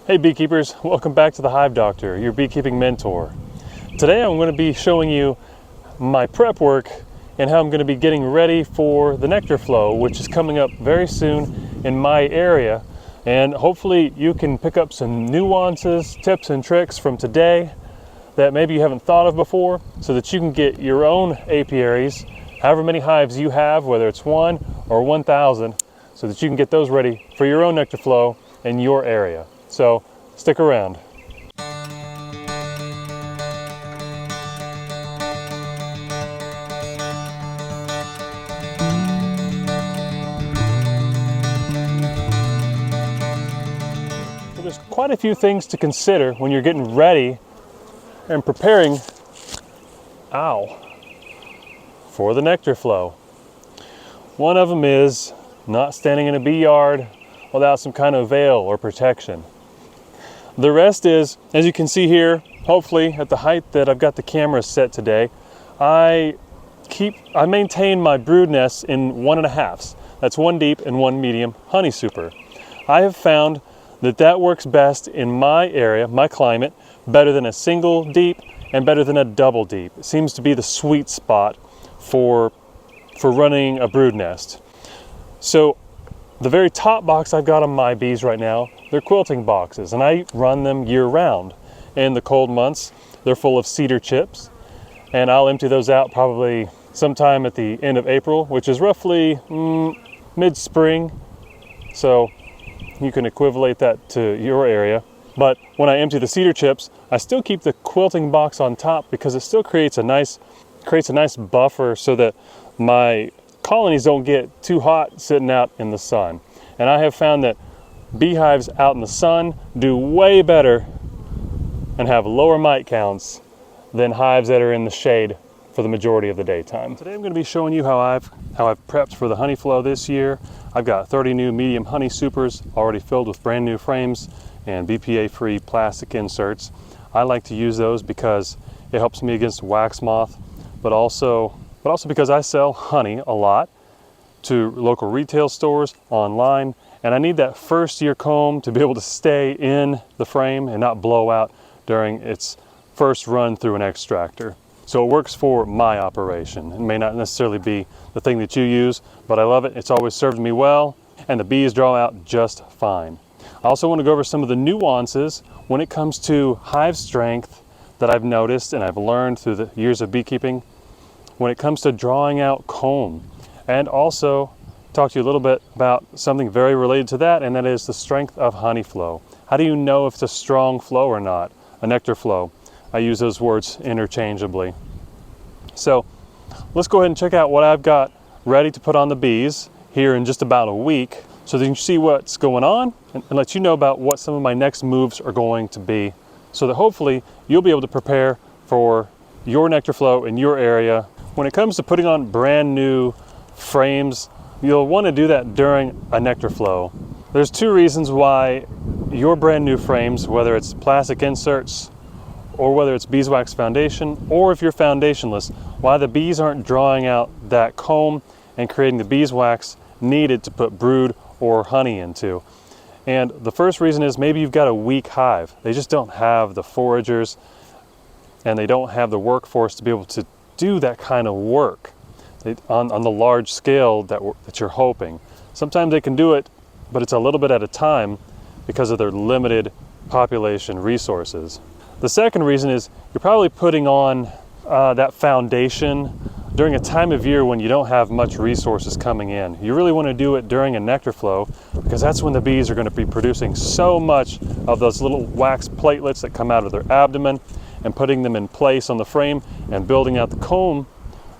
Hey beekeepers, welcome back to the Hive Doctor, your beekeeping mentor. Today I'm going to be showing you my prep work and how I'm going to be getting ready for the nectar flow, which is coming up very soon in my area. And hopefully you can pick up some nuances, tips and tricks from today that maybe you haven't thought of before, so that you can get your own apiaries, however many hives you have, whether it's 1 or 1,000, so that you can get those ready for your own nectar flow in your area. So stick around. So there's quite a few things to consider when you're getting ready and preparing, for the nectar flow. One of them is not standing in a bee yard without some kind of veil or protection. The rest is, as you can see here, hopefully at the height that I've got the camera set today, I maintain my brood nests in 1.5s. That's 1 deep and 1 medium honey super. I have found that that works best in my area, my climate, better than a single deep and better than a double deep. It seems to be the sweet spot for running a brood nest. So the very top box I've got on my bees right now, they're quilting boxes, and I run them year round. In the cold months, they're full of cedar chips, and I'll empty those out probably sometime at the end of April, which is roughly mid-spring. So you can equivalent that to your area. But when I empty the cedar chips, I still keep the quilting box on top because it still creates a nice buffer so that my colonies don't get too hot sitting out in the sun. And I have found that beehives out in the sun do way better and have lower mite counts than hives that are in the shade for the majority of the daytime. Today I'm going to be showing you how I've prepped for the honey flow this year. I've got 30 new medium honey supers already filled with brand new frames and BPA-free plastic inserts. I like to use those because it helps me against wax moth, but also because I sell honey a lot to local retail stores, online, and I need that first year comb to be able to stay in the frame and not blow out during its first run through an extractor. So it works for my operation. It may not necessarily be the thing that you use, but I love it. It's always served me well, and the bees draw out just fine. I also want to go over some of the nuances when it comes to hive strength that I've noticed and I've learned through the years of beekeeping when it comes to drawing out comb, and also talk to you a little bit about something very related to that, and that is the strength of honey flow. How do you know if it's a strong flow or not, a nectar flow? I use those words interchangeably. So let's go ahead and check out what I've got ready to put on the bees here in just about a week, so that you can see what's going on and let you know about what some of my next moves are going to be, so that hopefully you'll be able to prepare for your nectar flow in your area. When it comes to putting on brand new frames, you'll want to do that during a nectar flow. There's 2 reasons why your brand new frames, whether it's plastic inserts or whether it's beeswax foundation, or if you're foundationless, why the bees aren't drawing out that comb and creating the beeswax needed to put brood or honey into. And the first reason is maybe you've got a weak hive. They just don't have the foragers and they don't have the workforce to be able to do that kind of work on the large scale that you're hoping. Sometimes they can do it, but it's a little bit at a time because of their limited population resources. The second reason is you're probably putting on that foundation during a time of year when you don't have much resources coming in. You really want to do it during a nectar flow because that's when the bees are going to be producing so much of those little wax platelets that come out of their abdomen, and putting them in place on the frame and building out the comb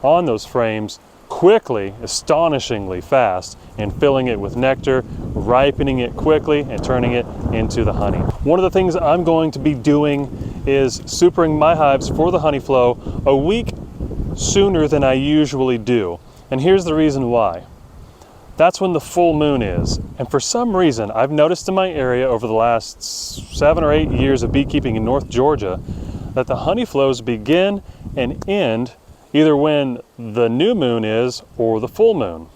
on those frames quickly, astonishingly fast, and filling it with nectar, ripening it quickly, and turning it into the honey. One of the things I'm going to be doing is supering my hives for the honey flow a week sooner than I usually do. And here's the reason why. That's when the full moon is. And for some reason, I've noticed in my area over the last 7 or 8 years of beekeeping in North Georgia that the honey flows begin and end either when the new moon is or the full moon.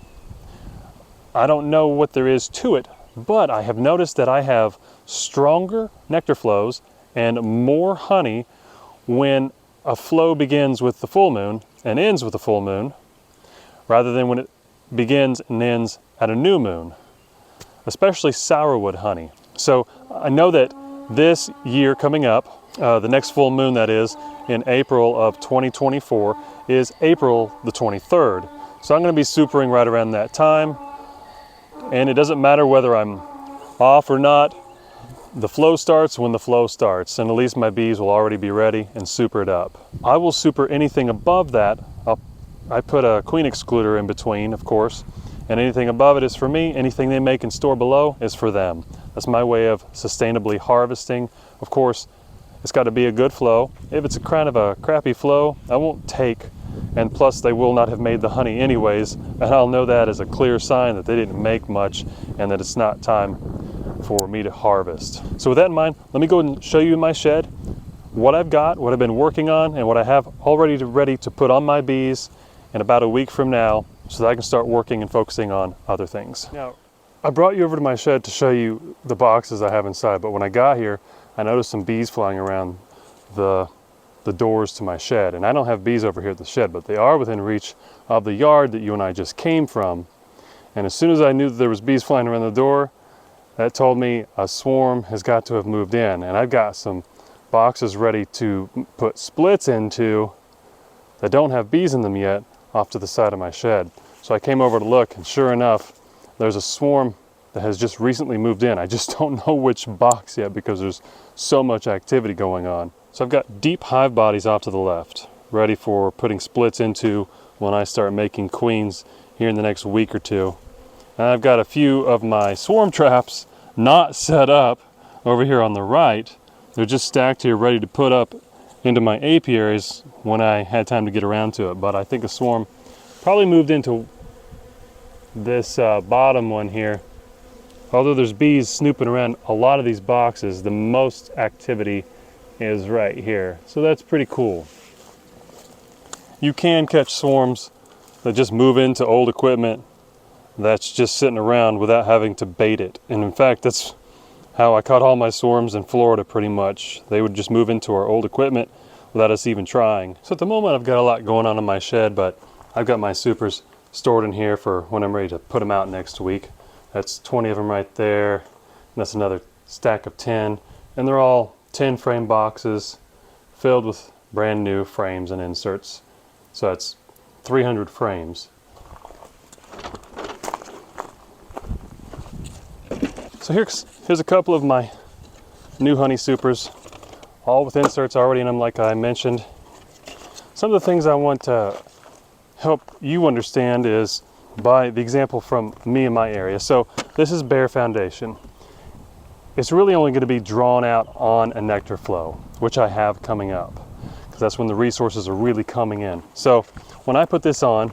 I don't know what there is to it, but I have noticed that I have stronger nectar flows and more honey when a flow begins with the full moon and ends with the full moon, rather than when it begins and ends at a new moon, especially sourwood honey. So I know that this year coming up, the next full moon, that is in April of 2024, is April the 23rd. So I'm going to be supering right around that time, and it doesn't matter whether I'm off or not. The flow starts when the flow starts, and at least my bees will already be ready and supered up. I will super anything above that. I put a queen excluder in between, of course, and anything above it is for me. Anything they make and store below is for them. That's my way of sustainably harvesting. Of course, it's got to be a good flow. If it's a kind of a crappy flow, I won't take, and plus they will not have made the honey anyways, and I'll know that as a clear sign that they didn't make much and that it's not time for me to harvest. So with that in mind, let me go and show you in my shed what I've got, what I've been working on, and what I have already ready to put on my bees in about a week from now, so that I can start working and focusing on other things. Now, I brought you over to my shed to show you the boxes I have inside, but when I got here, I noticed some bees flying around the doors to my shed. And I don't have bees over here at the shed, but they are within reach of the yard that you and I just came from. And as soon as I knew that there was bees flying around the door, that told me a swarm has got to have moved in. And I've got some boxes ready to put splits into that don't have bees in them yet off to the side of my shed. So I came over to look, and sure enough, there's a swarm that has just recently moved in. I just don't know which box yet because there's so much activity going on. So I've got deep hive bodies off to the left, ready for putting splits into when I start making queens here in the next week or two. And I've got a few of my swarm traps not set up over here on the right. They're just stacked here ready to put up into my apiaries when I had time to get around to it. But I think a swarm probably moved into this bottom one here. Although there's bees snooping around a lot of these boxes, the most activity is right here. So that's pretty cool. You can catch swarms that just move into old equipment that's just sitting around without having to bait it. And in fact, that's how I caught all my swarms in Florida pretty much. They would just move into our old equipment without us even trying. So at the moment I've got a lot going on in my shed, but I've got my supers stored in here for when I'm ready to put them out next week. That's 20 of them right there. And that's another stack of 10. And they're all 10 frame boxes filled with brand new frames and inserts. So that's 300 frames. So here's a couple of my new honey supers, all with inserts already in them like I mentioned. Some of the things I want to help you understand is by the example from me in my area. So this is bare foundation. It's really only going to be drawn out on a nectar flow, which I have coming up, because that's when the resources are really coming in. So when I put this on,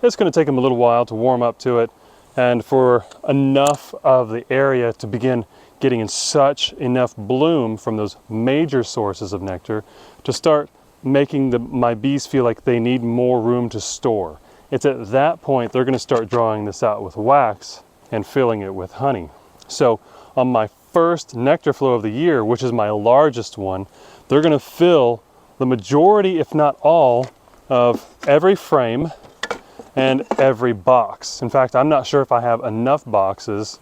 it's going to take them a little while to warm up to it, and for enough of the area to begin getting in such enough bloom from those major sources of nectar to start making my bees feel like they need more room to store. It's at that point they're going to start drawing this out with wax and filling it with honey. So on my first nectar flow of the year, which is my largest one, they're going to fill the majority, if not all, of every frame and every box. In fact, I'm not sure if I have enough boxes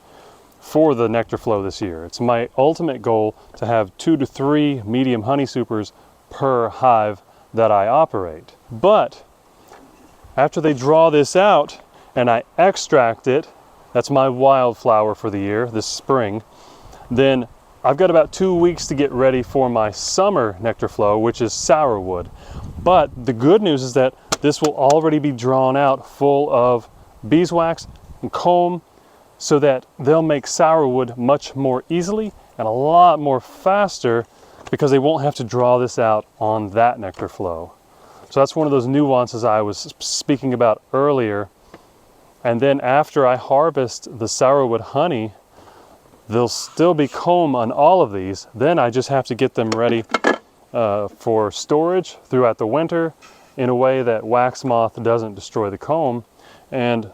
for the nectar flow this year. It's my ultimate goal to have 2 to 3 medium honey supers per hive that I operate. But after they draw this out and I extract it, that's my wildflower for the year, this spring, then I've got about 2 weeks to get ready for my summer nectar flow, which is sourwood. But the good news is that this will already be drawn out full of beeswax and comb, so that they'll make sourwood much more easily and a lot more faster, because they won't have to draw this out on that nectar flow. So that's one of those nuances I was speaking about earlier. And then after I harvest the sourwood honey, there'll still be comb on all of these. Then I just have to get them ready for storage throughout the winter in a way that wax moth doesn't destroy the comb. And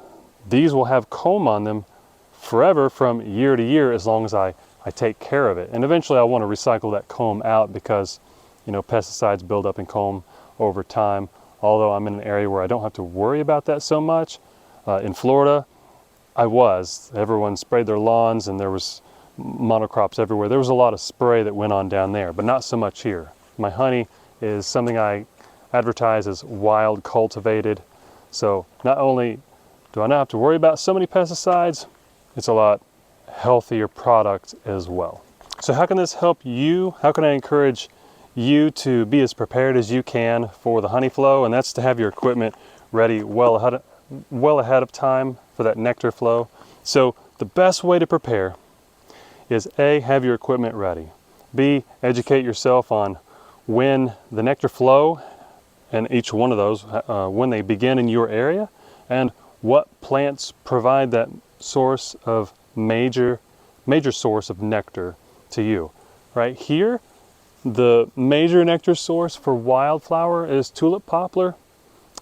these will have comb on them forever from year to year, as long as I I take care of it. And eventually I want to recycle that comb out because, you know, pesticides build up in comb over time. Although I'm in an area where I don't have to worry about that so much. In Florida, everyone sprayed their lawns and there was monocrops everywhere. There was a lot of spray that went on down there, but not so much here. My honey is something I advertise as wild cultivated. So not only do I not have to worry about so many pesticides, it's a lot healthier product as well. So how can this help you? How can I encourage you to be as prepared as you can for the honey flow? And that's to have your equipment ready well ahead of time for that nectar flow. So the best way to prepare is A, have your equipment ready. B, educate yourself on when the nectar flow and each one of those, when they begin in your area, and what plants provide that source of major source of nectar to you. Right here, the major nectar source for wildflower is tulip poplar,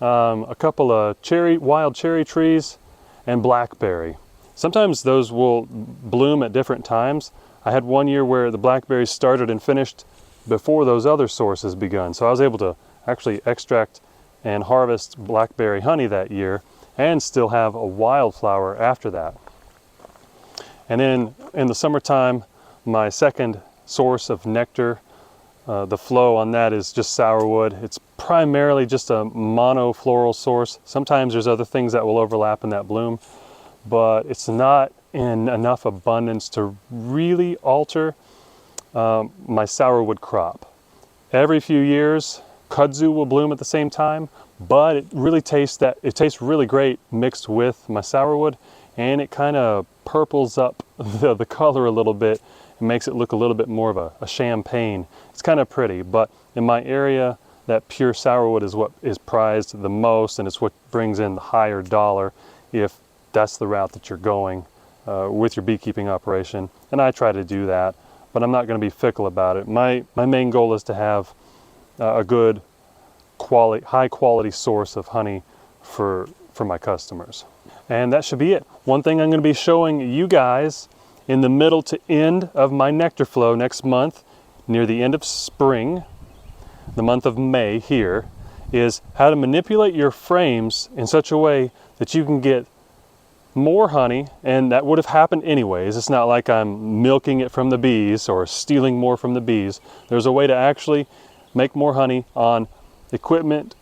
a couple of wild cherry trees, and blackberry. Sometimes those will bloom at different times. I had one year where the blackberries started and finished before those other sources begun. So I was able to actually extract and harvest blackberry honey that year and still have a wildflower after that. And then in the summertime, my second source of nectar, the flow on that is just sourwood. It's primarily just a monofloral source. Sometimes there's other things that will overlap in that bloom, but it's not in enough abundance to really alter my sourwood crop. Every few years, kudzu will bloom at the same time, but it really tastes really great mixed with my sourwood, and it kind of purples up the color a little bit and makes it look a little bit more of a champagne. It's kind of pretty, but in my area, that pure sourwood is what is prized the most, and it's what brings in the higher dollar if that's the route that you're going with your beekeeping operation. And I try to do that, but I'm not going to be fickle about it. My main goal is to have a good quality, high quality source of honey for my customers. And that should be it. One thing I'm going to be showing you guys in the middle to end of my nectar flow next month, near the end of spring, the month of May here, is how to manipulate your frames in such a way that you can get more honey, and that would have happened anyways. It's not like I'm milking it from the bees or stealing more from the bees. There's a way to actually make more honey on equipment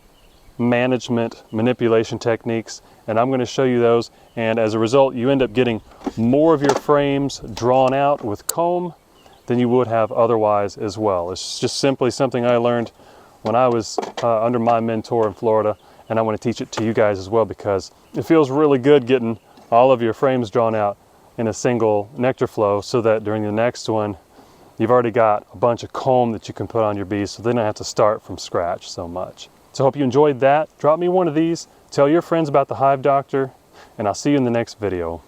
management manipulation techniques, and I'm going to show you those. And as a result, you end up getting more of your frames drawn out with comb than you would have otherwise as well. It's just simply something I learned when I was under my mentor in Florida, and I want to teach it to you guys as well because it feels really good getting all of your frames drawn out in a single nectar flow, so that during the next one you've already got a bunch of comb that you can put on your bees, so they don't have to start from scratch so much. So I hope you enjoyed that. Drop me one of these, tell your friends about the Hive Doctor, and I'll see you in the next video.